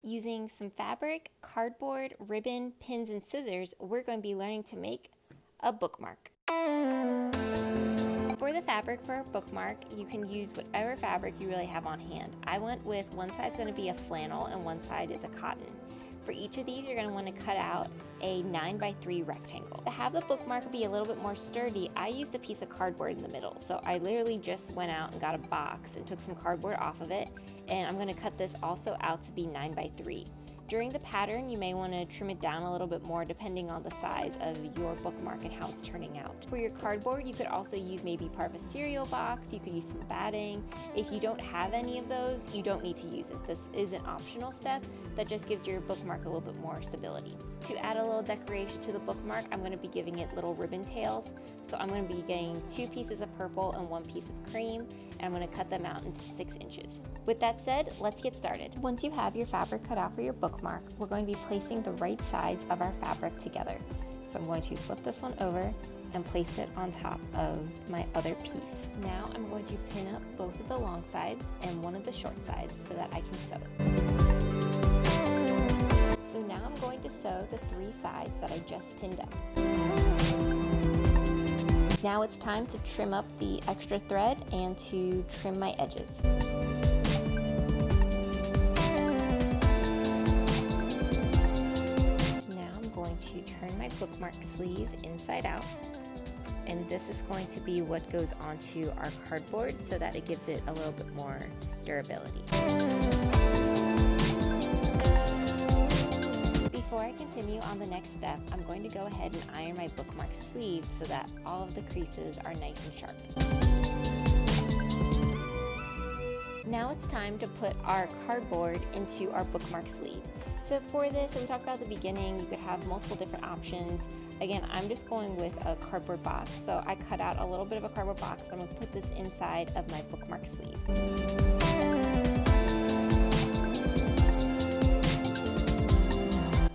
Using some fabric, cardboard, ribbon, pins, and scissors, we're going to be learning to make a bookmark. For the fabric for a bookmark, you can use whatever fabric you really have on hand. I went with one side's going to be a flannel and one side is a cotton. For each of these, you're going to want to cut out a 9x3 rectangle. To have the bookmark be a little bit more sturdy, I used a piece of cardboard in the middle. So I literally just went out and got a box and took some cardboard off of it. And I'm going to cut this also out to be 9x3. During the pattern, you may want to trim it down a little bit more depending on the size of your bookmark and how it's turning out. For your cardboard, you could also use maybe part of a cereal box, you could use some batting. If you don't have any of those, you don't need to use it. This is an optional step that just gives your bookmark a little bit more stability. To add a little decoration to the bookmark, I'm going to be giving it little ribbon tails. So I'm going to be getting 2 pieces of purple and 1 piece of cream, and I'm going to cut them out into 6 inches. With that said, let's get started. Once you have your fabric cut out for your bookmark, we're going to be placing the right sides of our fabric together. So I'm going to flip this one over and place it on top of my other piece. Now I'm going to pin up both of the long sides and one of the short sides so that I can sew it. So now I'm going to sew the 3 sides that I just pinned up. Now it's time to trim up the extra thread and to trim my edges. To turn my bookmark sleeve inside out, and this is going to be what goes onto our cardboard so that it gives it a little bit more durability. Before I continue on the next step, I'm going to go ahead and iron my bookmark sleeve so that all of the creases are nice and sharp. Now it's time to put our cardboard into our bookmark sleeve. So for this, as we talked about at the beginning, you could have multiple different options. Again, I'm just going with a cardboard box. So I cut out a little bit of a cardboard box. I'm going to put this inside of my bookmark sleeve.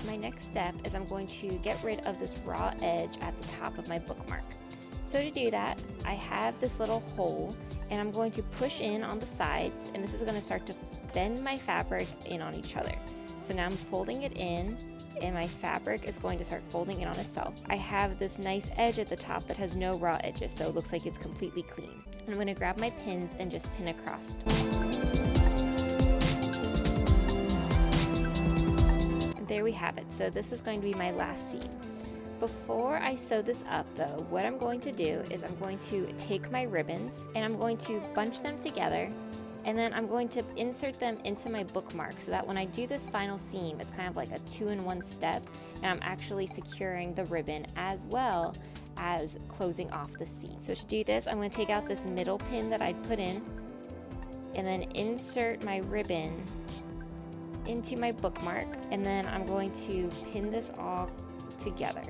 My next step is I'm going to get rid of this raw edge at the top of my bookmark. So to do that, I have this little hole, and I'm going to push in on the sides, and this is going to start to bend my fabric in on each other. So now I'm folding it in, and my fabric is going to start folding in on itself. I have this nice edge at the top that has no raw edges, so it looks like it's completely clean. I'm going to grab my pins and just pin across. And there we have it. So this is going to be my last seam. Before I sew this up though, what I'm going to do is I'm going to take my ribbons and I'm going to bunch them together, and then I'm going to insert them into my bookmark so that when I do this final seam, it's kind of like a 2-in-1 step, and I'm actually securing the ribbon as well as closing off the seam. So to do this, I'm going to take out this middle pin that I put in and then insert my ribbon into my bookmark, and then I'm going to pin this all together.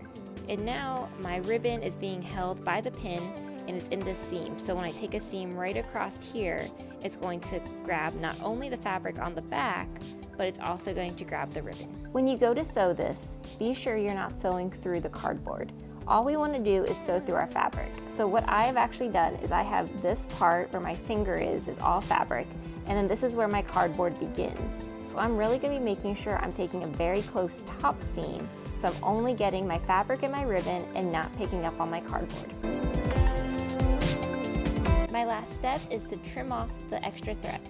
And now my ribbon is being held by the pin and it's in this seam. So when I take a seam right across here, it's going to grab not only the fabric on the back, but it's also going to grab the ribbon. When you go to sew this, be sure you're not sewing through the cardboard. All we want to do is sew through our fabric. So what I have actually done is I have this part where my finger is all fabric, and then this is where my cardboard begins. So I'm really going to be making sure I'm taking a very close top seam, so I'm only getting my fabric and my ribbon and not picking up on my cardboard. My last step is to trim off the extra thread.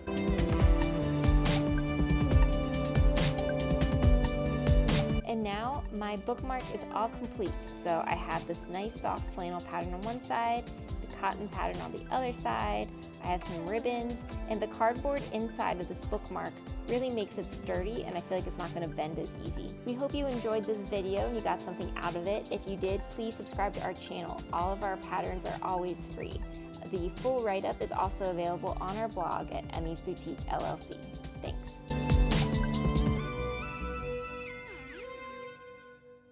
And now my bookmark is all complete. So I have this nice soft flannel pattern on one side, the cotton pattern on the other side, I have some ribbons, and the cardboard inside of this bookmark really makes it sturdy, and I feel like it's not going to bend as easy. We hope you enjoyed this video and you got something out of it. If you did, please subscribe to our channel. All of our patterns are always free. The full write-up is also available on our blog at Emmy's Boutique LLC. Thanks.